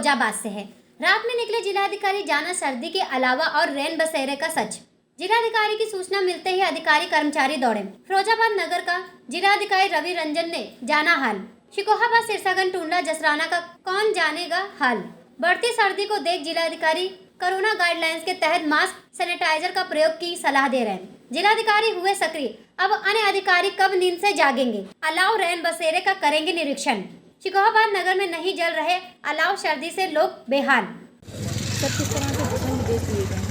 फिरोजाबाद से है। रात में निकले जिलाधिकारी जाना सर्दी के अलावा और रैन बसेरे का सच। जिलाधिकारी की सूचना मिलते ही अधिकारी कर्मचारी दौड़े। फिरोजाबाद नगर का जिलाधिकारी रवि रंजन ने जाना हाल। शिकोहाबाद, सिरसागंज, टूंडला, जसराना का कौन जानेगा हाल। बढ़ती सर्दी को देख जिलाधिकारी कोरोना गाइडलाइंस के तहत मास्क, सैनिटाइजर का प्रयोग की सलाह दे रहे हैं। जिलाधिकारी हुए सक्रिय, अब अन्य अधिकारी कब नींद से जागेंगे। अलाव रैन बसेरे का करेंगे निरीक्षण। शिकोहाबाद नगर में नहीं जल रहे अलाव, सर्दी से लोग बेहाल। सब किस तरह के दिशा निर्देश दिए गए हैं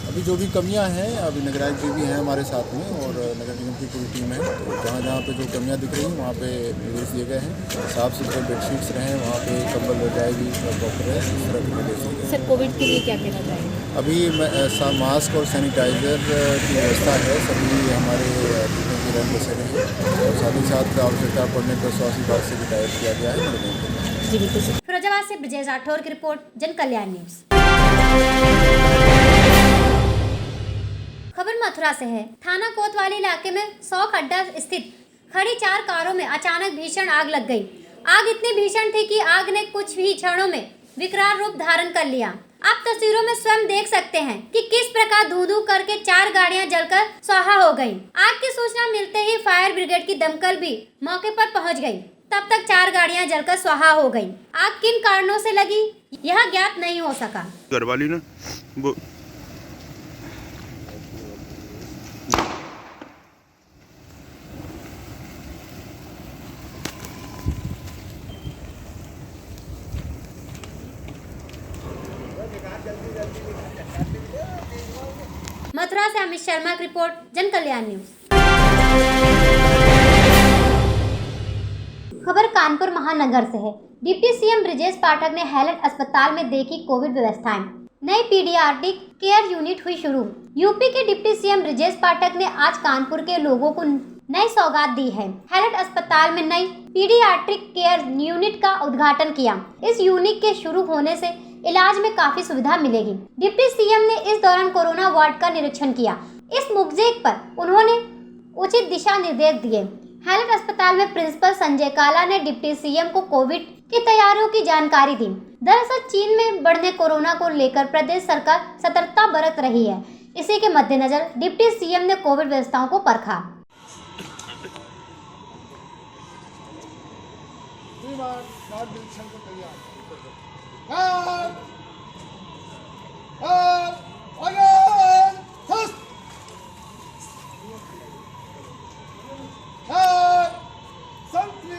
अभी जो भी कमियां हैं, अभी नगरायुक्त जी भी हैं हमारे साथ में और नगर निगम की पूरी टीम है। तो जहाँ जहाँ पे जो कमियां दिख रही हैं वहाँ पे निर्देश दिए गए हैं। साफ सुथरे बेडशीट्स रहें, वहाँ पे कंबल रजाई प्रॉपर है, इस तरह के निर्देश दिए गए। सर, कोविड के लिए क्या कहना चाहेंगे? अभी मास्क और सैनिटाइज़र की व्यवस्था है सभी हमारे रैन बसेरे हैं और साथ ही साथ आवश्यकता पड़ने पर स्वास्थ्य विभाग से भी टाइप किया गया है। जी बिल्कुल। फिरोजाबाद से ब्रजेश राठौर की रिपोर्ट, जन कल्याण न्यूज। खबर मथुरा से है। थाना कोतवाली इलाके में 100 खड्डा स्थित खड़ी 4 कारों में अचानक भीषण आग लग गई। आग इतनी भीषण थी कि आग ने कुछ ही क्षणों में विकराल रूप धारण कर लिया। आप तस्वीरों में स्वयं देख सकते हैं कि किस प्रकार धू-धू करके 4 गाड़ियां जलकर स्वाहा हो गईं। आग की सूचना मिलते ही फायर ब्रिगेड की दमकल भी मौके पर पहुंच गई। तब तक 4 गाड़ियां जलकर स्वाहा हो गईं। आग किन कारणों से लगी यह ज्ञात नहीं हो सका। घरवाली ना वो मथुरा से अमित शर्मा की रिपोर्ट, जन कल्याण न्यूज। खबर कानपुर महानगर से है। डिप्टी सीएम ब्रजेश पाठक ने हैलट अस्पताल में देखी कोविड व्यवस्थाएं। नई पीडियाट्रिक केयर यूनिट हुई शुरू। यूपी के डिप्टी सीएम ब्रजेश पाठक ने आज कानपुर के लोगों को नई सौगात दी है। हैलट अस्पताल में नई पीडियाट्रिक केयर यूनिट का उद्घाटन किया। इस यूनिट के शुरू होने से इलाज में काफी सुविधा मिलेगी। डिप्टी सीएम ने इस दौरान कोरोना वार्ड का निरीक्षण किया। इस मौके पर उन्होंने उचित दिशा निर्देश दिए। हैलट अस्पताल में प्रिंसिपल संजय काला ने डिप्टी सीएम को कोविड की तैयारियों की जानकारी दी। दरअसल चीन में बढ़ने कोरोना को लेकर प्रदेश सरकार सतर्कता बरत रही है। इसी के मद्देनजर डिप्टी सीएम ने कोविड व्यवस्थाओं को परखा।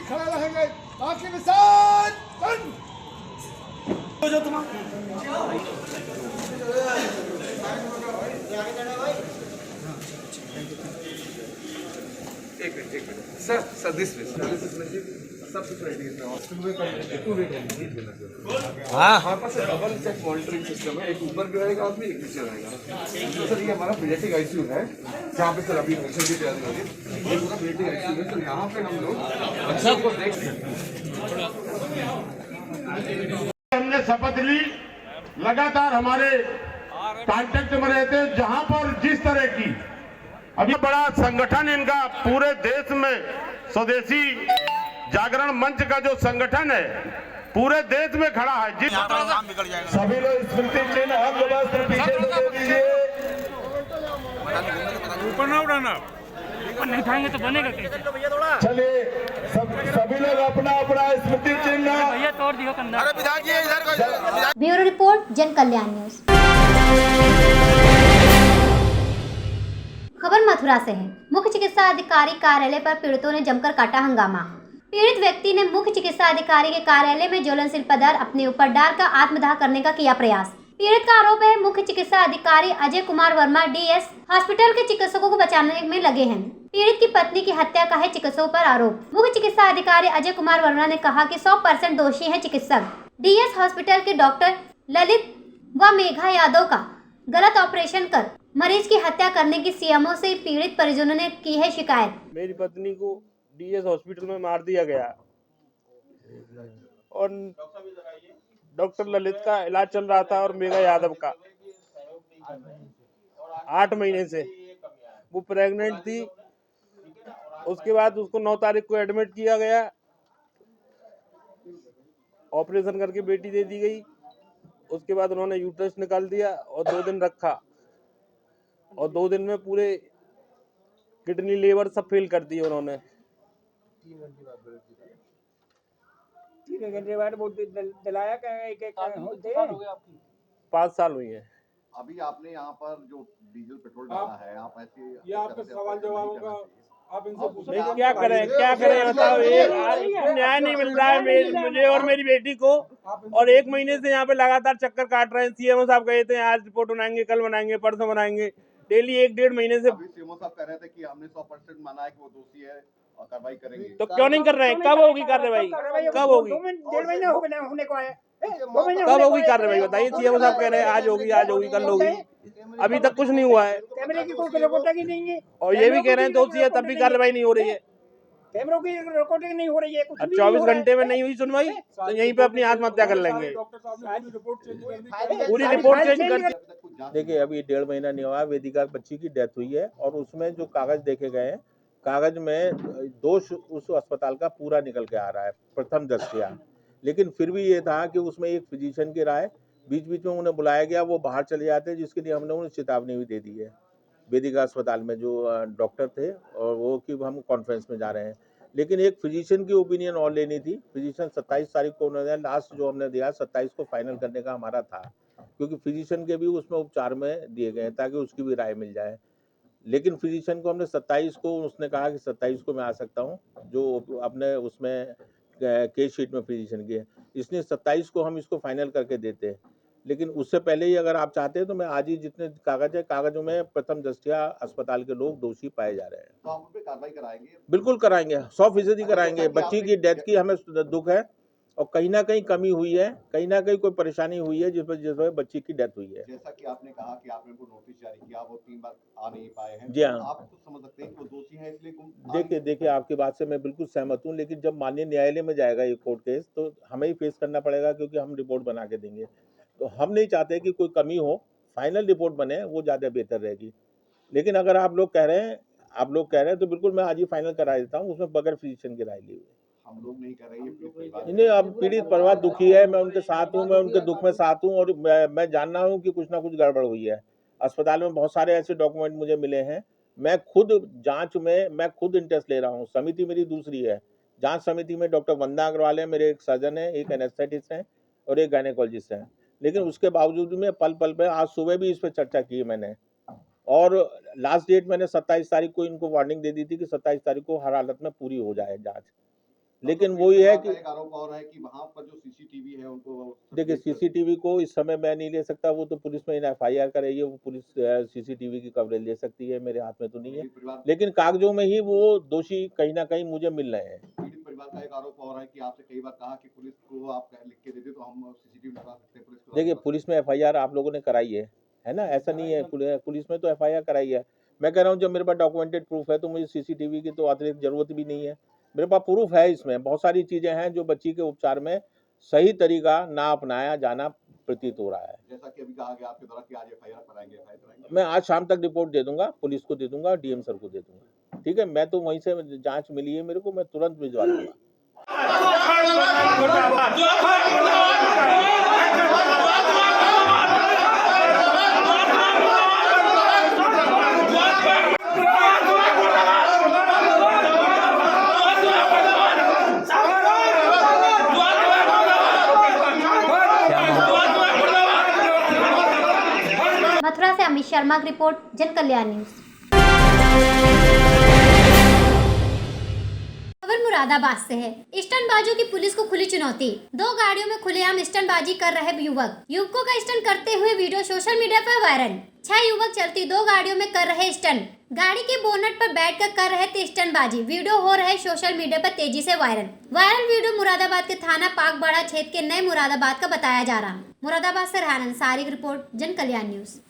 खड़े रहेंगे बाकी निशान जो तुम्हारा एक मिनट सर दिस सब कुछ रेडी है हॉस्पिटल में हाँ हमारे पास डबल चेक मॉनिटरिंग सिस्टम है। एक ऊपर भी रहेगा आदमी, एक नीचे रहेगा। तो सर ये हमारा पीडियाट्रिक आईसीयू है जहाँ पे सर अभी पेशेंट की तैयारी हो रही है। ये पूरा पीडियाट्रिक आईसीयू है। तो यहाँ पे हम लोग बच्चों को देख सकते हैं। हमने शपथ ली, लगातार हमारे कांटेक्ट में रहते हैं। जहाँ पर जिस तरह की अभी बड़ा संगठन इनका पूरे देश में स्वदेशी जागरण मंच का जो संगठन है पूरे देश में खड़ा है। जिस सभी लोग स्मृति चिन्ह हम लोग पीछे से दे दीजिए। ऊपर ना उड़ाना, ऊपर नहीं खाएंगे तो बनेगा कैसे? चलिए सभी लोग अपना अपना स्मृति चिन्ह भैया तोड़ दियो कंधा। ब्यूरो रिपोर्ट, जन कल्याण न्यूज। खबर मथुरा से है। मुख्य चिकित्सा अधिकारी कार्यालय पर पीड़ितों ने जमकर काटा हंगामा। पीड़ित व्यक्ति ने मुख्य चिकित्सा अधिकारी के कार्यालय में ज्वलनशील पदार्थ अपने ऊपर डालकर आत्मदाह करने का किया प्रयास। पीड़ित का आरोप है मुख्य चिकित्सा अधिकारी अजय कुमार वर्मा डीएस हॉस्पिटल के चिकित्सकों को बचाने में लगे हैं। पीड़ित की पत्नी की हत्या का है चिकित्सकों पर आरोप। मुख्य चिकित्सा अधिकारी अजय कुमार वर्मा ने कहा कि 100% दोषी है चिकित्सक। डीएस हॉस्पिटल के डॉक्टर ललित व मेघा यादव का गलत ऑपरेशन कर मरीज की हत्या करने की सीएमओ से पीड़ित परिजनों ने की है शिकायत। मेरी पत्नी को डीएस हॉस्पिटल में मार दिया गया और डॉक्टर ललित का इलाज चल रहा था और मेघा यादव का 8 महीने से वो प्रेग्नेंट थी। उसके बाद उसको 9 तारीख को एडमिट किया गया ऑपरेशन करके बेटी दे दी गई। उसके बाद उन्होंने यूट्रस निकाल दिया और 2 दिन रखा और 2 दिन में पूरे किडनी लीवर सब फेल कर दिए उन्होंने। 3 घंटे बाद वो दिलाया क्या एक होते 5 साल हुई है। अभी आपने यहाँ पर जो डीजल पेट्रोल डाला है, आप ऐसे ये आपके सवाल जवाबों का आप इनसे पूछें। नहीं, क्या करें बताओ। न्याय नहीं मिल रहा है मुझे और मेरी बेटी को, और 1 महीने से यहाँ पे लगातार चक्कर काट रहे हैं। सीएमओ साहब कहे थे आज रिपोर्ट बनाएंगे, कल बनाएंगे, परसों बनाएंगे, डेली 1-1.5 महीने से। सीएमओ साहब कह रहे थे कि हमने 100% माना है कि वो दोषी है और कार्रवाई करेंगे, तो क्यों नहीं कर रहे हैं? कब होगी कार्रवाई? कब होगी? 1.5 महीने होने को आया। कब होगी कार्रवाई बताइए। सीएमओ साहब कह रहे हैं आज होगी कल होगी, अभी तक कुछ नहीं हुआ है। कैमरे की कोई रिकॉर्डिंग नहीं है और ये भी कह रहे हैं दोषी है, तब भी कार्रवाई नहीं हो रही है। कैमरों की रिकॉर्डिंग नहीं हो रही है, कुछ भी 24 घंटे में नहीं हुई सुनवाई तो यहीं पे अपनी आत्महत्या कर लेंगे। पूरी रिपोर्ट चेंज कर। देखिए अभी 1.5 महीना नहीं हुआ, वेदिका बच्ची की डेथ हुई है और उसमें जो कागज देखे गए हैं, कागज में दोष उस अस्पताल का पूरा निकल के आ रहा है प्रथम दृष्टया। लेकिन फिर भी ये था कि उसमें एक फिजिशियन की राय, बीच बीच में उन्हें बुलाया गया, वो बाहर चले जाते, जिसके लिए हमने उन्हें चेतावनी भी दे दी है वेदिका अस्पताल में जो डॉक्टर थे, और वो कि हम कॉन्फ्रेंस में जा रहे हैं। लेकिन एक फिजिशियन की ओपिनियन और लेनी थी। फिजिशियन 27 तारीख को उन्होंने लास्ट जो हमने दिया 27 को फाइनल करने का हमारा था, क्योंकि फिजिशियन के भी उसमें उपचार में दिए गए ताकि उसकी भी राय मिल जाए। लेकिन फिजिशियन को हमने 27 को, उसने कहा कि 27 को मैं आ सकता हूँ, जो अपने उसमें केस शीट में फिजिशियन की है, इसलिए 27 को हम इसको फाइनल करके देते हैं। लेकिन उससे पहले ही अगर आप चाहते हैं तो मैं आज ही जितने कागज है, कागजों में प्रथम दृष्टया अस्पताल के लोग दोषी पाए जा रहे हैं। तो आप उन पे कार्रवाई कराएंगे? बिल्कुल कराएंगे, 100% कराएंगे। बच्ची की डेथ की हमें दुख है और कहीं ना कहीं कमी हुई है, कहीं ना कहीं कोई परेशानी हुई है जिस बच्ची की डेथ हुई है। जैसा कि आपने कहा कि आपने उनको नोटिस जारी किया, वो 3 बार आ नहीं पाए हैं। जी हाँ। आप तो समझ सकते हैं कि वो दोषी हैं, इसलिए देखिए आपकी बात से मैं बिल्कुल सहमत हूँ, लेकिन जब माननीय न्यायालय में जाएगा ये कोर्ट केस तो हमें ही फेस करना पड़ेगा, क्योंकि हम रिपोर्ट बना के देंगे। तो हम नहीं चाहते कि कोई कमी हो, फाइनल रिपोर्ट बने, वो ज़्यादा बेहतर रहेगी। लेकिन अगर आप लोग कह रहे हैं तो बिल्कुल मैं आज ही फाइनल करा देता हूँ, उसमें बगैर फिजिशियन की राय ली हुई। हम लोग नहीं कर रहे हैं। इन्हें अब पीड़ित परिवार दुखी है, मैं उनके साथ हूँ, मैं उनके दुख में साथ हूँ, और मैं जान रहा हूँ कि कुछ ना कुछ गड़बड़ हुई है। अस्पताल में बहुत सारे ऐसे डॉक्यूमेंट मुझे मिले हैं। मैं खुद जांच में मैं खुद इंटरेस्ट ले रहा हूँ। समिति मेरी दूसरी है, जांच समिति में डॉक्टर वंदना अग्रवाल है, मेरे एक सर्जन है, एक एनेस्थेटिस्ट हैं और एक गायनेकोलॉजिस्ट हैं। लेकिन उसके बावजूद में पल पल पे, आज सुबह भी इस पर चर्चा की मैंने, और लास्ट डेट मैंने 27 तारीख को इनको वार्निंग दे दी थी कि 27 तारीख को हर हालत में पूरी हो जाए जांच। लेकिन वही है कि एक आरोप और है कि वहां पर जो सीसीटीवी है उनको, देखिए सीसीटीवी को इस समय मैं नहीं ले सकता, वो तो पुलिस में FIR करेगी, वो पुलिस सीसीटीवी की कवरेज ले सकती है, मेरे हाथ में तो नहीं है। लेकिन कागजों में ही वो दोषी कहीं ना कहीं मुझे मिल रहे हैं। पीड़ित परिवार का एक आरोप और है कि आपसे कई बार कहा कि पुलिस को आप लिख के दे दे तो हम सीसीटीवी लगा सकते हैं। पुलिस को देखिए पुलिस में FIR आप लोगों ने कराई है ना, ऐसा नहीं है, पुलिस में तो FIR कराई है। मैं कह रहा हूँ जब मेरे पास डॉक्यूमेंटेड प्रूफ है तो मुझे सीसीटीवी की तो अतिरिक्त जरूरत भी नहीं है। मेरे पास प्रूफ है, इसमें बहुत सारी चीजें हैं जो बच्ची के उपचार में सही तरीका ना अपनाया जाना प्रतीत हो रहा है। जैसा कि अभी कहा गया आपके द्वारा कि आज FIR कराएंगे। मैं आज शाम तक रिपोर्ट दे दूंगा, पुलिस को दे दूंगा, DM सर को दे दूंगा, ठीक है। मैं तो वहीं से जांच मिली है मेरे को, मैं तुरंत भिजवा दूंगा। मथुरा से अमित शर्मा की रिपोर्ट, जन कल्याण न्यूज। खबर मुरादाबाद से है। स्टंटबाजों की पुलिस को खुली चुनौती। 2 गाड़ियों में खुलेआम स्टंटबाजी कर रहे युवकों का स्टंट करते हुए वीडियो सोशल मीडिया पर वायरल। 6 युवक चलती 2 गाड़ियों में कर रहे स्टंट। गाड़ी के बोनट पर बैठकर कर रहे थे स्टंटबाजी। वीडियो हो रहे सोशल मीडिया पर तेजी से वायरल वीडियो मुरादाबाद के थाना पाकबाड़ा क्षेत्र के नए मुरादाबाद का बताया जा रहा। मुरादाबाद से रेहान अंसारी की रिपोर्ट, जन कल्याण न्यूज।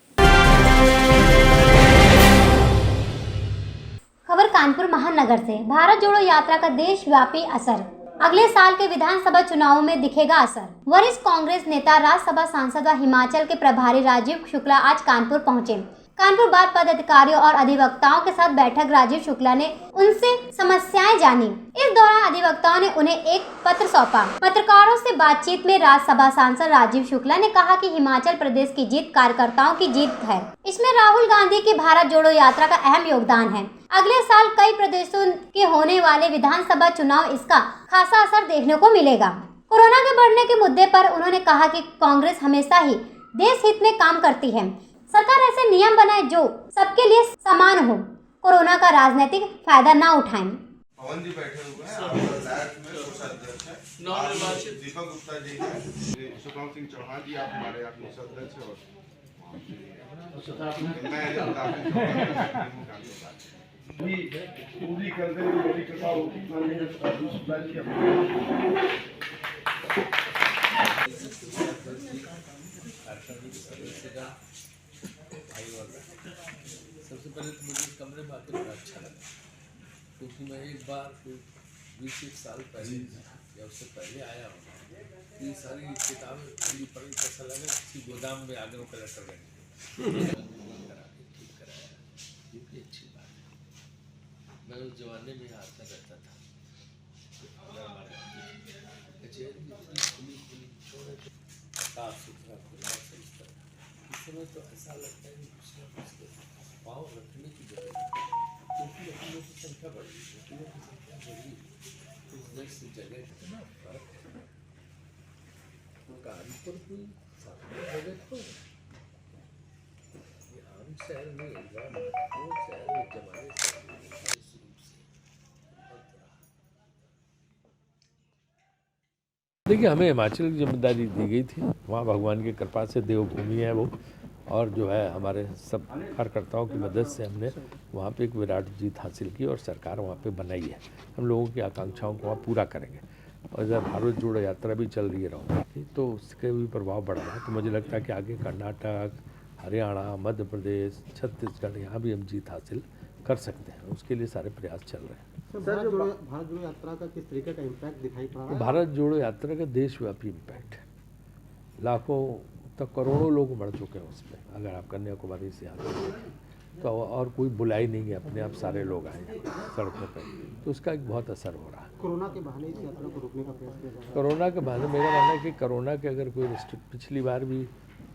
खबर कानपुर महानगर से। भारत जोड़ो यात्रा का देशव्यापी असर। अगले साल के विधानसभा चुनावों में दिखेगा असर। वरिष्ठ कांग्रेस नेता, राज्यसभा सांसद व हिमाचल के प्रभारी राजीव शुक्ला आज कानपुर पहुंचे। कानपुर बार पदाधिकारियों और अधिवक्ताओं के साथ बैठक राजीव शुक्ला ने उनसे समस्याएं जानी। इस दौरान अधिवक्ताओं ने उन्हें एक पत्र सौंपा। पत्रकारों से बातचीत में राज्यसभा सांसद राजीव शुक्ला ने कहा कि हिमाचल प्रदेश की जीत कार्यकर्ताओं की जीत है। इसमें राहुल गांधी की भारत जोड़ो यात्रा का अहम योगदान है। अगले साल कई प्रदेशों के होने वाले विधानसभा चुनाव इसका खासा असर देखने को मिलेगा। कोरोना के बढ़ने के मुद्दे पर उन्होंने कहा कि कांग्रेस हमेशा ही देश हित में काम करती है। सरकार ऐसे नियम बनाए जो सबके लिए समान हो, कोरोना का राजनीतिक फायदा न उठाएं। पवन जी बैठे हुए हैं, नवनिर्वाचित दीपक गुप्ता जी हैं, सुखराम सिंह चौहान जी आप हमारे यहाँ के सदस्य और पूरी कर दे बड़ी कथा सबसे पहले तो मुझे कमरे में आकर बड़ा अच्छा लगा, क्योंकि मैं एक बार 20 साल पहले या उससे पहले आया हूँ। ये सारी किताबें पूरी पढ़ी तो ऐसा लगा किसी गोदाम में आगे वो कलेक्टर रहे ठीक कराया, ये भी अच्छी बात है। मैं उस जमाने में आता रहता था, साफ सुथरा खुला सही तरह। इस समय तो ऐसा लगता है कि कुछ न कुछ पाँव रखने की जरूरत है, क्योंकि लोगों की संख्या बढ़ रही है, लोगों की संख्या बढ़ी तो नेक्स्ट जगह कितना फर्क है। कानपुर कोई सामान्य जगह तो ये आम शहर नहीं है, बड़ा महत्वपूर्ण शहर है जमाने से रूप से। देखिए, हमें हिमाचल की जिम्मेदारी दी गई थी, वहाँ भगवान की कृपा से देवभूमि है वो, और जो है हमारे सब कार्यकर्ताओं की मदद से हमने वहाँ पे एक विराट जीत हासिल की और सरकार वहाँ पे बनाई है। हम लोगों की आकांक्षाओं को वहाँ पूरा करेंगे। और जब भारत जोड़ो यात्रा भी चल रही है राहुल की, तो उसके भी प्रभाव बढ़ रहा है। तो मुझे लगता है कि आगे कर्नाटक, हरियाणा, मध्य प्रदेश, छत्तीसगढ़, यहाँ भी हम जीत हासिल कर सकते हैं। उसके लिए सारे प्रयास चल रहे हैं। भारत जोड़ो यात्रा का किस तरीके का इम्पैक्ट दिखाई पड़ रहा है? भारत जोड़ो यात्रा का देशव्यापी इम्पैक्ट है। लाखों तक करोड़ों लोग बढ़ चुके हैं उसमें। अगर आप कन्याकुमारी से आते हैं तो और कोई बुलाई नहीं है, अपने आप सारे लोग आए सड़कों पर, तो उसका एक बहुत असर हो रहा है। कोरोना के बहाने इस यात्रा को रोकने का प्रयास किया जा रहा है। कोरोना के बहाने मेरा मानना है कि कोरोना के अगर कोई पिछली बार भी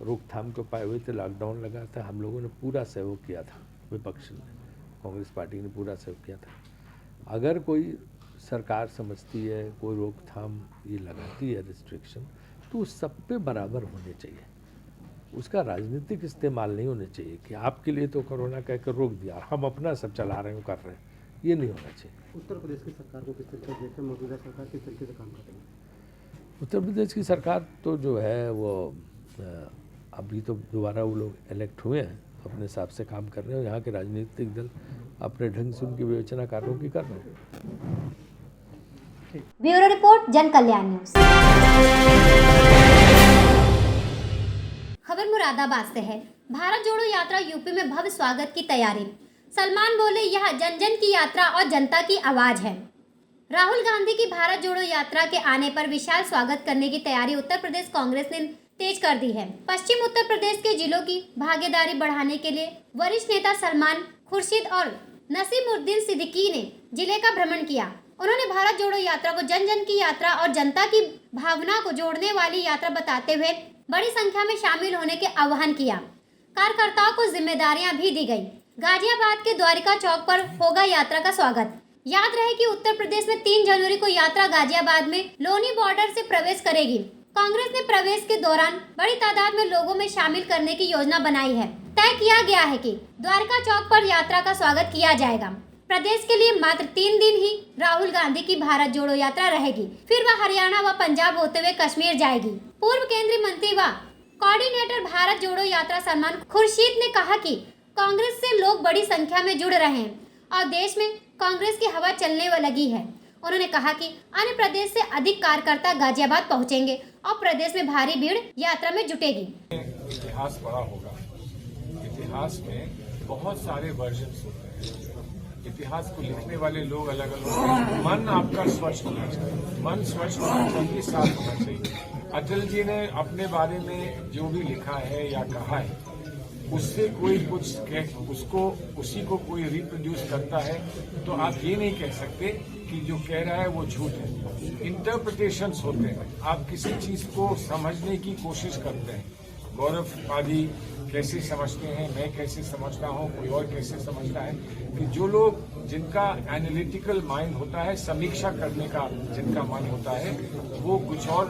रोकथाम के उपाय हुए थे, लॉकडाउन लगा था, हम लोगों ने पूरा सहयोग किया था, विपक्ष ने, कांग्रेस पार्टी ने पूरा सहयोग किया था। अगर कोई सरकार समझती है कोई रोकथाम ये लगाती है रिस्ट्रिक्शन, तो सब पे बराबर होने चाहिए, उसका राजनीतिक इस्तेमाल नहीं होने चाहिए कि आपके लिए तो कोरोना कहकर रोक दिया, हम अपना सब चला रहे हैं, कर रहे हैं, ये नहीं होना चाहिए। उत्तर प्रदेश की सरकार को किस तरीके से देखते हैं? मौजूदा सरकार किस तरीके से काम कर रही है? उत्तर प्रदेश की सरकार तो जो है वो अभी तो दोबारा वो लोग इलेक्ट हुए हैं, अपने हिसाब से काम कर रहे हैं। यहाँ के राजनीतिक दल अपने ढंग से उनकी विवेचना कार्यों की कर रहे हैं। ब्यूरो रिपोर्ट, जन कल्याण न्यूज। खबर मुरादाबाद से है। भारत जोड़ो यात्रा यूपी में भव्य स्वागत की तैयारी। सलमान बोले, यह जन जन की यात्रा और जनता की आवाज है। राहुल गांधी की भारत जोड़ो यात्रा के आने पर विशाल स्वागत करने की तैयारी उत्तर प्रदेश कांग्रेस ने तेज कर दी है। पश्चिम उत्तर प्रदेश के जिलों की भागीदारी बढ़ाने के लिए वरिष्ठ नेता सलमान खुर्शीद और नसीमुद्दीन सिद्दीकी ने जिले का भ्रमण किया। उन्होंने भारत जोड़ो यात्रा को जन जन की यात्रा और जनता की भावना को जोड़ने वाली यात्रा बताते हुए बड़ी संख्या में शामिल होने के आह्वान किया। कार्यकर्ताओं को जिम्मेदारियां भी दी गई। गाजियाबाद के द्वारिका चौक पर होगा यात्रा का स्वागत। याद रहे कि उत्तर प्रदेश में 3 जनवरी को यात्रा गाजियाबाद में लोनी बॉर्डर से प्रवेश करेगी। कांग्रेस ने प्रवेश के दौरान बड़ी तादाद में लोगों में शामिल करने की योजना बनाई है। तय किया गया है कि द्वारका चौक पर यात्रा का स्वागत किया जाएगा। प्रदेश के लिए मात्र 3 दिन ही राहुल गांधी की भारत जोड़ो यात्रा रहेगी, फिर वह हरियाणा व पंजाब होते हुए कश्मीर जाएगी। पूर्व केंद्रीय मंत्री व कोऑर्डिनेटर भारत जोड़ो यात्रा सलमान खुर्शीद ने कहा कि कांग्रेस से लोग बड़ी संख्या में जुड़ रहे हैं और देश में कांग्रेस की हवा चलने लगी है। उन्होंने कहा कि अन्य प्रदेश से अधिक कार्यकर्ता गाजियाबाद पहुंचेंगे और प्रदेश में भारी भीड़ यात्रा में जुटेगी। इतिहास बड़ा होगा। इतिहास में बहुत सारे वर्जन होते हैं। इतिहास को लिखने वाले लोग अलग अलग हैं। मन आपका स्वच्छ होना चाहिए, मन स्वच्छ होना चाहिए, साफ होना चाहिए। अटल जी ने अपने बारे में जो भी लिखा है या कहा है उससे कोई कुछ उसको उसी को कोई रिप्रोड्यूस करता है, तो आप ये नहीं कह सकते कि जो कह रहा है वो झूठ है। इंटरप्रिटेशंस होते हैं, आप किसी चीज को समझने की कोशिश करते हैं। गौरव आदि कैसे समझते हैं, मैं कैसे समझता हूँ, कोई और कैसे समझता है, कि जो लोग जिनका एनालिटिकल माइंड होता है, समीक्षा करने का जिनका मन होता है, वो कुछ और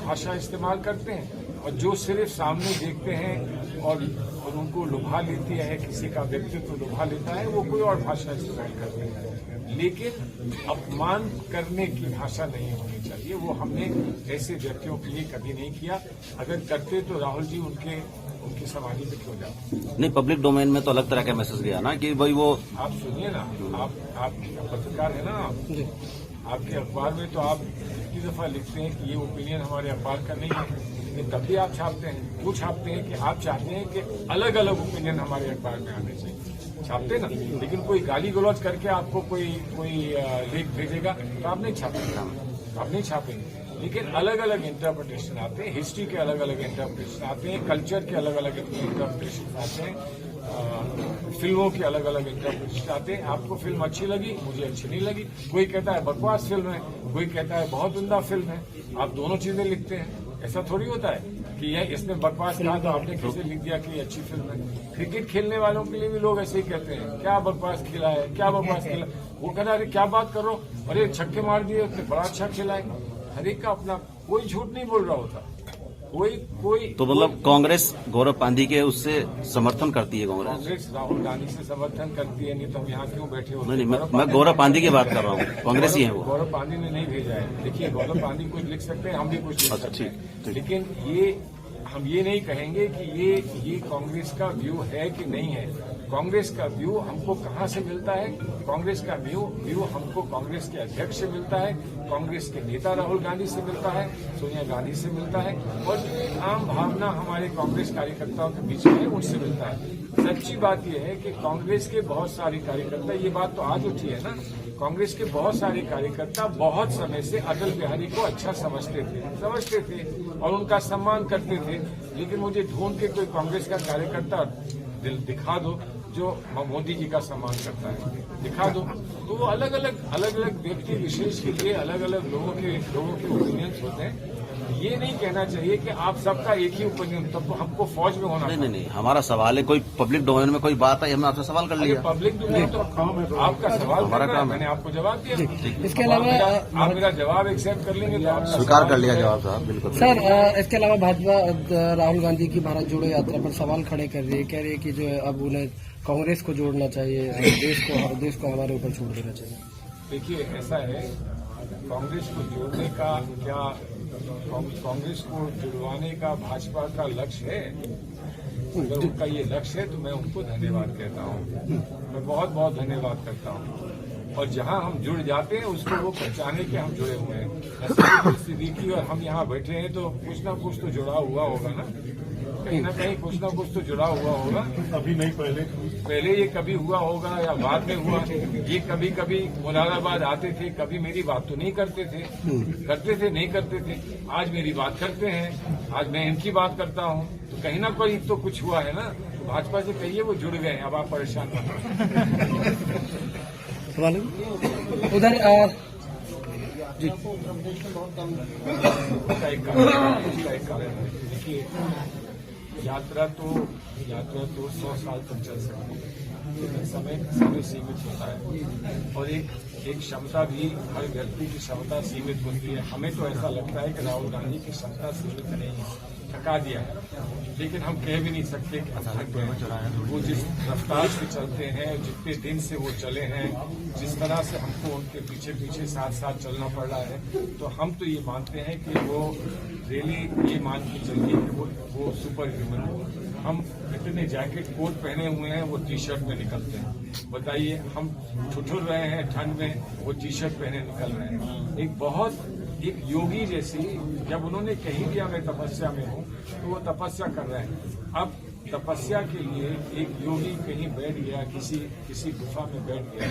भाषा इस्तेमाल करते हैं, और जो सिर्फ सामने देखते हैं और उनको लुभा लेती है, किसी का व्यक्तित्व लुभा लेता है, वो कोई और भाषा इस्तेमाल करते हैं। लेकिन अपमान करने की भाषा नहीं होनी चाहिए, वो हमने ऐसे व्यक्तियों के लिए कभी नहीं किया। अगर करते तो राहुल जी उनकी समाधि पे क्यों जाते? नहीं, पब्लिक डोमेन में तो अलग तरह का मैसेज गया ना कि भाई वो आप सुनिए ना, आप पत्रकार है ना, आपके अखबार में तो आप कितनी दफा लिखते हैं कि ये ओपिनियन हमारे अखबार का नहीं है, लेकिन तब भी आप छापते हैं। वो छापते हैं कि आप चाहते हैं कि अलग अलग ओपिनियन हमारे अखबार में आने चाहिए, छापते ना। लेकिन कोई गाली गलौज करके आपको कोई लेख भेजेगा तो आप नहीं छापेंगे। लेकिन अलग अलग इंटरप्रिटेशन आते हैं, हिस्ट्री के अलग अलग इंटरप्रिटेशन आते हैं, कल्चर के अलग अलग इंटरप्रिटेशन आते हैं, फिल्मों के अलग अलग इंटरप्रिटेशन आते हैं। आपको फिल्म अच्छी लगी, मुझे अच्छी नहीं लगी। कोई कहता है बकवास फिल्म है, कोई कहता है बहुत उम्दा फिल्म है। आप दोनों चीजें लिखते हैं, ऐसा थोड़ी होता है कि यह इसने बकवास कहा तो आपने कैसे लिख दिया कि अच्छी फिल्म है। क्रिकेट खेलने वालों के लिए भी लोग ऐसे ही कहते हैं, क्या बकवास खेला है, क्या बकवास खेला। वो कहता है क्या बात कर रहे हो, अरे छक्के मार दिए, उसने बड़ा अच्छा खेला है। हर एक का अपना, कोई झूठ नहीं बोल रहा होता, कोई तो मतलब कांग्रेस गौरव पांधी के उससे समर्थन करती है। कांग्रेस राहुल गांधी से समर्थन करती है, नहीं तो हम यहाँ क्यों बैठे होते? नहीं, मैं गौरव पांधी की बात कर रहा हूँ, कांग्रेस ही है वो। गौरव पांधी ने नहीं भेजा है। देखिए, गौरव पांधी कुछ लिख सकते हैं, हम भी कुछ लिख सकते हैं, लेकिन हम ये नहीं कहेंगे कि ये कांग्रेस का व्यू है कि नहीं है। कांग्रेस का व्यू हमको कहाँ से मिलता है? कांग्रेस का व्यू हमको कांग्रेस के अध्यक्ष से मिलता है, कांग्रेस के नेता राहुल गांधी से मिलता है, सोनिया गांधी से मिलता है, और जो आम भावना हमारे कांग्रेस कार्यकर्ताओं के बीच में है उनसे मिलता है। सच्ची बात यह है कि कांग्रेस के बहुत सारे कार्यकर्ता, ये बात तो आज उठी है ना, कांग्रेस के बहुत सारे कार्यकर्ता बहुत समय से अटल बिहारी को अच्छा समझते थे और उनका सम्मान करते थे। लेकिन मुझे ढूंढ के कोई कांग्रेस का कार्यकर्ता दिखा दो जो मोदी जी का सम्मान करता है, दिखा दो। तो वो अलग अलग व्यक्ति विशेष के लिए अलग अलग लोगों के ओपिनियंस होते हैं। ये नहीं कहना चाहिए कि आप सबका एक ही ओपिनियन, तब तो हमको फौज में होना। नहीं, हमारा सवाल है, कोई पब्लिक डोमेन में कोई बात है, हमने आपसे सवाल कर लिया। पब्लिक डोमेन तो आपका सवाल, हमारा काम है, मैंने आपको जवाब दिया। इसके अलावा आप मेरा जवाब एक्सेप्ट कर लेंगे तो आप स्वीकार कर लिया जवाब साहब, बिल्कुल। सर, इसके अलावा भाजपा राहुल गांधी की भारत जोड़ो यात्रा पर सवाल खड़े कर रही है, कह रही है कि जो है अब उन्हें कांग्रेस को जोड़ना चाहिए, देश को हमारे ऊपर छोड़ देना चाहिए। देखिए, ऐसा है, कांग्रेस को जोड़ने का क्या, कांग्रेस को जुड़वाने का भाजपा का लक्ष्य है? अगर उनका ये लक्ष्य है तो मैं उनको धन्यवाद कहता हूँ, मैं बहुत बहुत धन्यवाद करता हूँ। और जहाँ हम जुड़ जाते हैं उसको वो पहचाने के हम जुड़े हुए हैं। सिद्दीकी और हम यहाँ बैठे हैं तो कुछ ना कुछ तो जुड़ा हुआ होगा ना, कहीं ना कहीं कुछ ना कुछ तो जुड़ा हुआ होगा। अभी नहीं, पहले ये कभी हुआ होगा या बाद में हुआ। ये कभी मुरादाबाद आते थे, कभी मेरी बात तो नहीं करते थे, नहीं करते थे। आज मेरी बात करते हैं, आज मैं इनकी बात करता हूँ, तो कहीं ना कहीं तो कुछ हुआ है ना। तो भाजपा से कहिए वो जुड़ गए, अब आप परेशान मत हो। उधर उसका एक कारण है। देखिए, यात्रा तो 100 साल तक चल सकती है, लेकिन समय सीमित होता है, और एक क्षमता भी, हर व्यक्ति की क्षमता सीमित होती है। हमें तो ऐसा लगता है कि राहुल गांधी की क्षमता सीमित नहीं है, थका दिया है, लेकिन हम कह भी नहीं सकते कि थक गए। वो जिस रफ्तार से चलते हैं, जितने दिन से वो चले हैं, जिस तरह से हमको उनके पीछे साथ चलना पड़ रहा है, तो हम तो ये मानते हैं कि वो रियली ये मान के चलिए कि वो सुपर ह्यूमन है। हम इतने जैकेट कोट पहने हुए हैं, वो टी शर्ट में निकलते हैं। बताइए, हम ठुठुर रहे हैं ठंड में, वो टी शर्ट पहने निकल रहे हैं। एक योगी जैसी, जब उन्होंने कही दिया मैं तपस्या में हूँ, तो वो तपस्या कर रहे हैं। अब तपस्या के लिए एक योगी कहीं बैठ गया, किसी गुफा में बैठ गया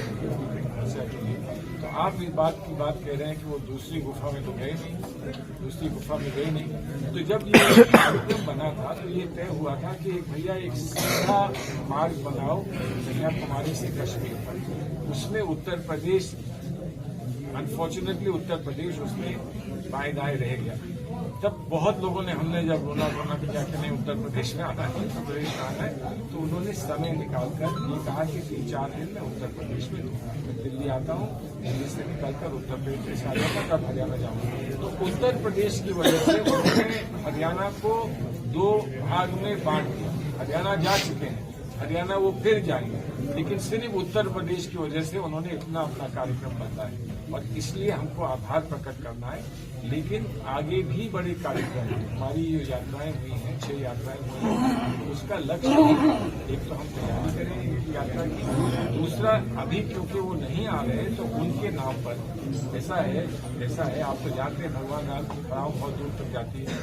तपस्या के लिए, तो आप इस बात की बात कह रहे हैं कि वो दूसरी गुफा में तो गए नहीं, दूसरी गुफा में गए नहीं। तो जब ये कार्यक्रम बना था तो ये तय हुआ था कि भैया एक सीधा मार्ग बनाओ कन्याकुमारी से कश्मीर पर। उसमें उत्तर प्रदेश, अनफॉर्चुनेटली उत्तर प्रदेश उसमें बाएं दाएं रह गया। तब बहुत लोगों ने, हमने जब रोना कि जाके नहीं उत्तर प्रदेश में आना है, उत्तर प्रदेश में आना है, तो उन्होंने समय निकालकर ये कहा कि 3-4 दिन में उत्तर प्रदेश में दिल्ली आता हूँ, दिल्ली से निकलकर उत्तर प्रदेश आ जाऊंगा, तब हरियाणा जाऊंगा। तो उत्तर प्रदेश की वजह से उन्होंने हरियाणा को 2 भाग में बांट दिया। हरियाणा जा चुके हैं, हरियाणा वो फिर जाएंगे, लेकिन सिर्फ उत्तर प्रदेश की वजह से उन्होंने इतना अपना कार्यक्रम बदला है और इसलिए हमको आभार प्रकट करना है। लेकिन आगे भी बड़े कार्यक्रम हैं। हमारी ये यात्राएं हुई हैं, 6 यात्राएं हुई हैं, तो उसका लक्ष्य एक तो हम तैयारी करें यात्रा की, दूसरा अभी क्योंकि वो नहीं आ रहे तो उनके नाम पर ऐसा है आप तो जानते हैं भगवान राम की खड़ाव बहुत दूर तक जाती है,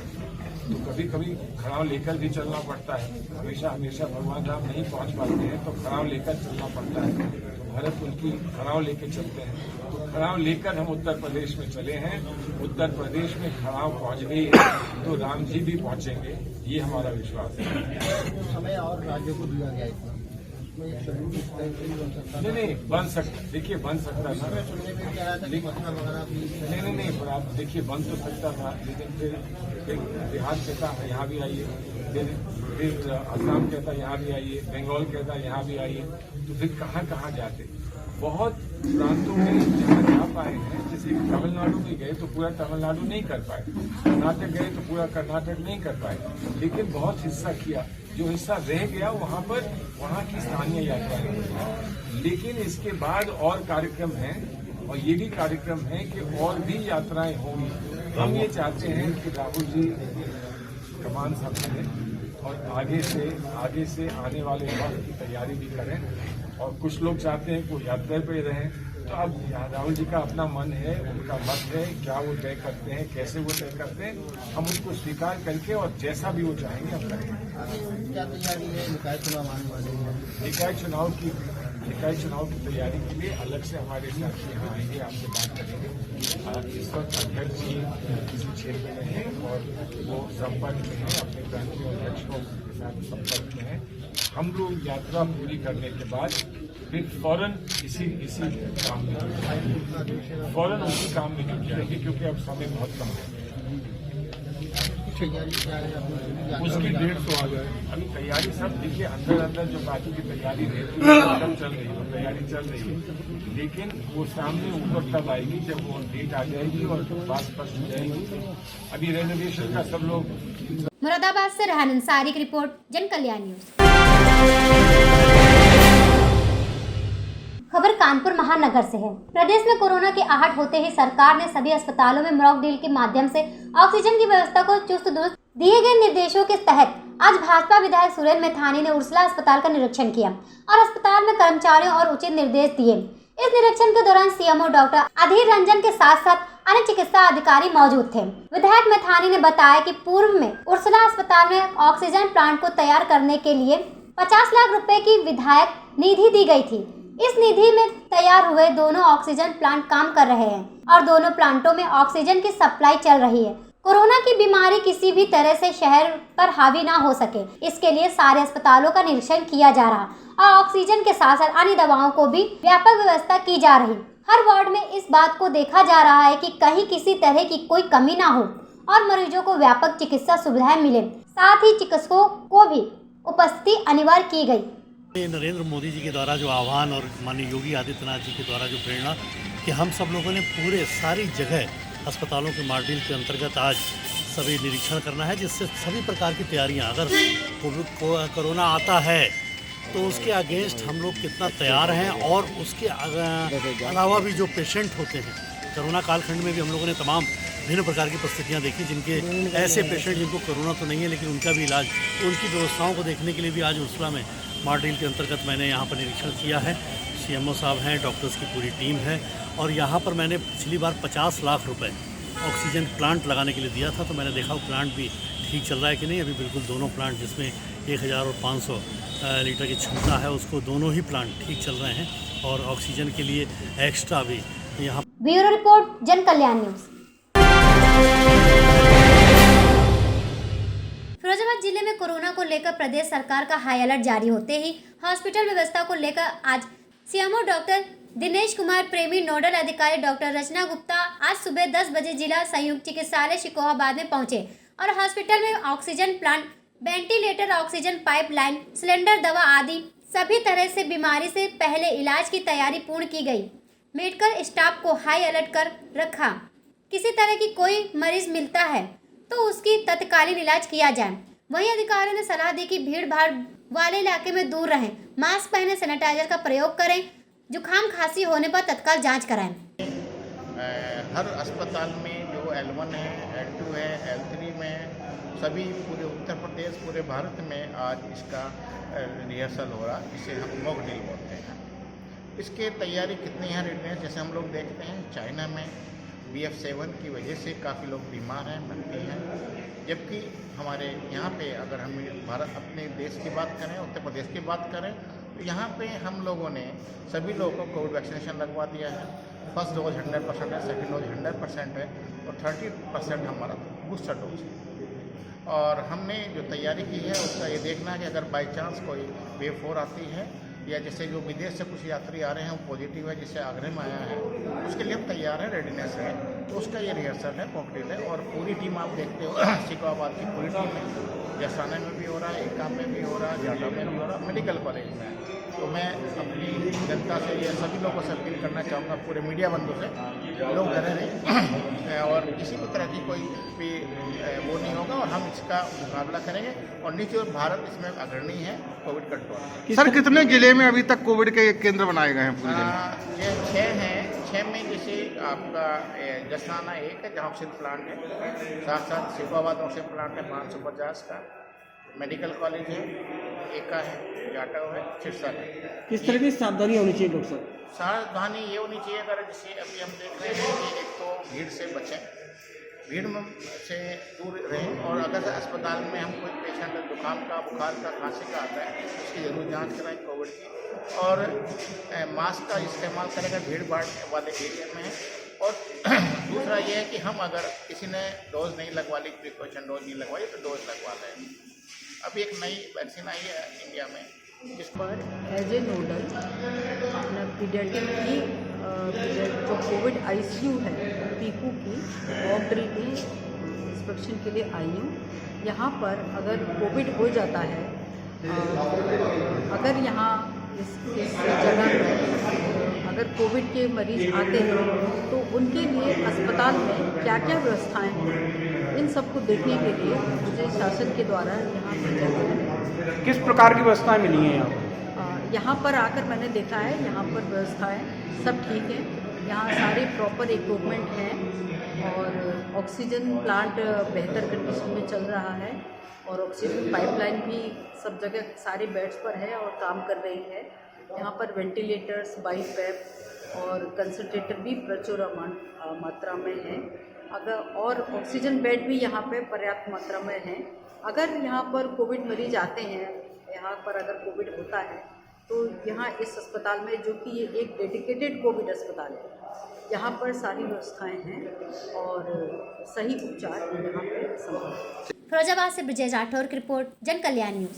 तो कभी कभी खड़ाव लेकर भी चलना पड़ता है। हमेशा भगवान राम नहीं पहुंच पाते हैं तो खड़ाव लेकर चलना पड़ता है। तो भरत उनकी खड़ाव लेकर चलते हैं, तो खड़ाव लेकर हम उत्तर प्रदेश में चले हैं। उत्तर प्रदेश में खड़ाव पहुंच गई है तो राम जी भी पहुंचेंगे, ये हमारा विश्वास है। समय और राज्यों को दिया गया है, नहीं बन सकता, देखिए बन सकता था, नहीं पर आप देखिए बन तो सकता था, लेकिन फिर बिहार कहता है यहाँ भी आइए, फिर असम कहता यहाँ भी आइए, बंगाल कहता यहाँ भी आइए, तो फिर कहाँ जाते। बहुत प्रांतों में जहाँ जा पाए हैं, जैसे तमिलनाडु में गए तो पूरा तमिलनाडु नहीं कर पाए, कर्नाटक गए तो पूरा कर्नाटक नहीं कर पाए, लेकिन बहुत हिस्सा किया। जो हिस्सा रह गया वहाँ की स्थानीय यात्राएं। लेकिन इसके बाद और कार्यक्रम हैं और ये भी कार्यक्रम है कि और भी यात्राएं होंगी। हम ये चाहते हैं कि राहुल जी कमान संभालें और आगे से आने वाले वक्त की तैयारी भी करें, और कुछ लोग चाहते हैं कि वो यात्रा पे रहें। तो अब राहुल जी का अपना मन है, उनका मत है, क्या वो तय करते हैं, कैसे वो तय करते हैं, हम उसको स्वीकार करके और जैसा भी वो चाहेंगे हम करेंगे। क्या तैयारी है निकाय चुनाव आने वाले हैं? निकाय चुनाव की तैयारी के लिए अलग से हमारे साथी यहाँ आएंगे, आपसे बात करेंगे। इस वक्त अध्यक्ष जी किसी क्षेत्र में हैं और वो संपर्क में हैं, अपने प्रांतीय अध्यक्षों के साथ संपर्क में हैं। हम लोग यात्रा पूरी करने के बाद फिर फौरन इसी काम में जुट जाएंगे, फौरन उसी काम में जुट जाएंगे, क्योंकि अब समय बहुत कम है। उसकी 150 आ जाए। अभी तैयारी सब देखिए, अंदर जो बाकी की तैयारी रहती है सब चल रही है, तैयारी चल रही है, लेकिन वो सामने ऊपर तब आएगी जब वो डेट आ जाएगी और बात स्पष्ट हो जाएगी। अभी रिजर्वेशन का सब लोग। मुरादाबाद से रेहान अंसारी की रिपोर्ट, जन कल्याण न्यूज। खबर कानपुर महानगर से है। प्रदेश में कोरोना की आहट होते ही सरकार ने सभी अस्पतालों में मॉक ड्रिल के माध्यम से ऑक्सीजन की व्यवस्था को चुस्त दुरुस्त दिए गए निर्देशों के तहत आज भाजपा विधायक सुरेंद्र मैथानी ने उर्सला अस्पताल का निरीक्षण किया और अस्पताल में कर्मचारियों और उचित निर्देश दिए। इस निरीक्षण के दौरान सीएमओ डॉक्टर अधीर रंजन के साथ साथ अन्य चिकित्सा अधिकारी मौजूद थे। विधायक मैथानी ने बताया कि पूर्व में उर्सला अस्पताल में ऑक्सीजन प्लांट को तैयार करने के लिए 50 लाख रुपए की विधायक निधि दी गई थी। इस निधि में तैयार हुए दोनों ऑक्सीजन प्लांट काम कर रहे हैं और दोनों प्लांटों में ऑक्सीजन की सप्लाई चल रही है। कोरोना की बीमारी किसी भी तरह से शहर पर हावी ना हो सके, इसके लिए सारे अस्पतालों का निरीक्षण किया जा रहा और ऑक्सीजन के साथ साथ अन्य दवाओं को भी व्यापक व्यवस्था की जा रही। हर वार्ड में इस बात को देखा जा रहा है कि कहीं किसी तरह की कोई कमी ना हो और मरीजों को व्यापक चिकित्सा सुविधाएं मिले। साथ ही चिकित्सकों को भी उपस्थिति अनिवार्य की गई। नरेंद्र मोदी जी के द्वारा जो आह्वान और माननीय योगी आदित्यनाथ जी के द्वारा जो प्रेरणा कि हम सब लोगों ने पूरे सारी जगह अस्पतालों के मॉक ड्रिल के अंतर्गत आज सभी निरीक्षण करना है, जिससे सभी प्रकार की तैयारियां, अगर कोरोना आता है तो उसके अगेंस्ट हम लोग कितना तैयार हैं और उसके अलावा भी जो पेशेंट होते हैं, कोरोना कालखंड में भी हम लोगों ने तमाम भिन्न प्रकार की परिस्थितियां देखी, जिनके ऐसे पेशेंट जिनको कोरोना तो नहीं है लेकिन उनका भी इलाज, उनकी व्यवस्थाओं को देखने के लिए भी आज उर्सला में मॉक ड्रिल के अंतर्गत मैंने यहाँ पर निरीक्षण किया है। सीएमओ साहब हैं, डॉक्टर्स की पूरी टीम है और यहाँ पर मैंने पिछली बार 50 लाख रुपए ऑक्सीजन प्लांट लगाने के लिए दिया था, तो मैंने देखा वो प्लांट भी ठीक चल रहा है कि नहीं। अभी बिल्कुल दोनों प्लांट जिसमें 1000 और 500 लीटर की क्षमता है, उसको दोनों ही प्लांट ठीक चल रहे हैं और ऑक्सीजन के लिए एक्स्ट्रा भी यहाँ। ब्यूरो रिपोर्ट, जन कल्याण न्यूज। फिरोजाबाद जिले में कोरोना को लेकर प्रदेश सरकार का हाई अलर्ट जारी होते ही हॉस्पिटल व्यवस्था को लेकर आज सीएमओ डॉक्टर दिनेश कुमार प्रेमी, नोडल अधिकारी डॉक्टर रचना गुप्ता आज सुबह 10 बजे जिला संयुक्त चिकित्सालय शिकोहाबाद में पहुंचे और हॉस्पिटल में oxygen plant, ventilator, oxygen pipeline, cylinder, दवा आदि सभी तरह से बीमारी से पहले इलाज की तैयारी पूर्ण की गई। मेडिकल स्टाफ को हाई अलर्ट कर रखा। किसी तरह की कोई मरीज मिलता है तो उसकी तत्कालीन इलाज किया जाए। वहीं अधिकारियों ने सलाह दी कि भीड़ भाड़ वाले इलाके में दूर रहें, मास्क पहने, सैनिटाइजर का प्रयोग करें, जुकाम खांसी होने पर तत्काल जांच कराएं। हर अस्पताल में जो L1 है, L2 है, L3 में सभी पूरे उत्तर प्रदेश, पूरे भारत में आज इसका रिहर्सल हो रहा, जिसे हम मॉक ड्रिल बोलते हैं। इसके तैयारी कितनी है रेडनेस, जैसे हम लोग देखते हैं चाइना में BF7 की वजह से काफ़ी लोग बीमार हैं, मरते हैं, जबकि हमारे यहाँ पे अगर हम भारत अपने देश की बात करें, उत्तर प्रदेश की बात करें, तो यहाँ पे हम लोगों ने सभी लोगों को कोविड वैक्सीनेशन लगवा दिया है। फर्स्ट डोज 100% है, सेकेंड डोज 100% है और 30% हमारा बूस्टर डोज है। और हमने जो तैयारी की है उसका ये देखना है कि अगर बाई चांस कोई वेव 4 आती है या जैसे जो विदेश से कुछ यात्री आ रहे हैं वो पॉजिटिव है, जिससे आगरे में आया है, उसके लिए हम तैयार हैं, रेडीनेस है। तो उसका ये रिहर्सल है, मॉकड्रिल है और पूरी टीम आप देखते हो शिकोहाबाद की पूरी टीम है, जसाना में भी हो रहा है, एका में भी हो रहा है, जाटा में भी हो रहा है, मेडिकल कॉलेज में। तो मैं अपनी जनता से ये सभी लोगों से अपील करना चाहूँगा, पूरे मीडिया बंधु से, लोग डरे नहीं और किसी भी तरह की कोई भी वो नहीं होगा और हम इसका मुकाबला करेंगे। और नीचे और भारत इसमें अग्रणी है कोविड कंट्रोल। सर कितने जिले में अभी तक कोविड के केंद्र बनाए गए हैं पूरे जिले? ये 6 हैं। 6 में जैसे आपका जसाना एक है जहाँ ऑक्सीजन प्लांट है, साथ साथ शिकोहाबाद ऑक्सीजन प्लांट है 550 का, मेडिकल कॉलेज है, एका है, जाटा है, सिरसा है। किस तरह की सावधानी होनी चाहिए डॉक्टर साहब? सावधानी ये होनी चाहिए, अगर जैसे अभी हम देख रहे हैं कि एक तो भीड़ से बचें, भीड़ में से दूर रहें और अगर अस्पताल में हम कोई पेशेंट जुकाम का, बुखार का, खांसी का आता है उसकी ज़रूर जांच कराएं कोविड की और मास्क का इस्तेमाल करें अगर भीड़ भाड़ वाले एरिया में है। और दूसरा ये है कि हम अगर किसी ने डोज नहीं लगवा ली, प्रिकॉशन डोज नहीं लगवाई तो डोज लगवा लें। अभी एक नई वैक्सीन आई है इंडिया में जिस पर एज ए नोडल अपना पीडियाट्रिक की जो कोविड ICU है पीकू की मॉक ड्रिल की इंस्पेक्शन के लिए आई हूँ। यहाँ पर अगर कोविड हो जाता है, अगर यहाँ इस जगह पर अगर कोविड के मरीज आते हैं तो उनके लिए अस्पताल में क्या क्या व्यवस्थाएं हैं, इन सबको देखने के लिए मुझे शासन के द्वारा यहाँ भेजा गया है। किस प्रकार की व्यवस्थाएं मिली हैं यहाँ? यहाँ पर आकर मैंने देखा है, यहाँ पर व्यवस्थाएं सब ठीक है, यहाँ सारे प्रॉपर इक्विपमेंट हैं और ऑक्सीजन प्लांट बेहतर कंडीशन में चल रहा है और ऑक्सीजन पाइपलाइन भी सब जगह सारे बेड्स पर है और काम कर रही है। यहाँ पर वेंटिलेटर्स, बाईपैप और कंसंट्रेटर भी प्रचुर मात्रा में है। अगर और ऑक्सीजन बेड भी यहाँ पे पर्याप्त मात्रा में है। अगर यहाँ पर कोविड मरीज आते हैं, यहाँ पर अगर कोविड होता है तो यहाँ इस अस्पताल में, जो कि ये एक डेडिकेटेड कोविड अस्पताल है, यहाँ पर सारी व्यवस्थाएं हैं और सही उपचार यहाँ पे संभव है। फिरोजाबाद से ब्रिजेश राठौर की रिपोर्ट, जन कल्याण न्यूज।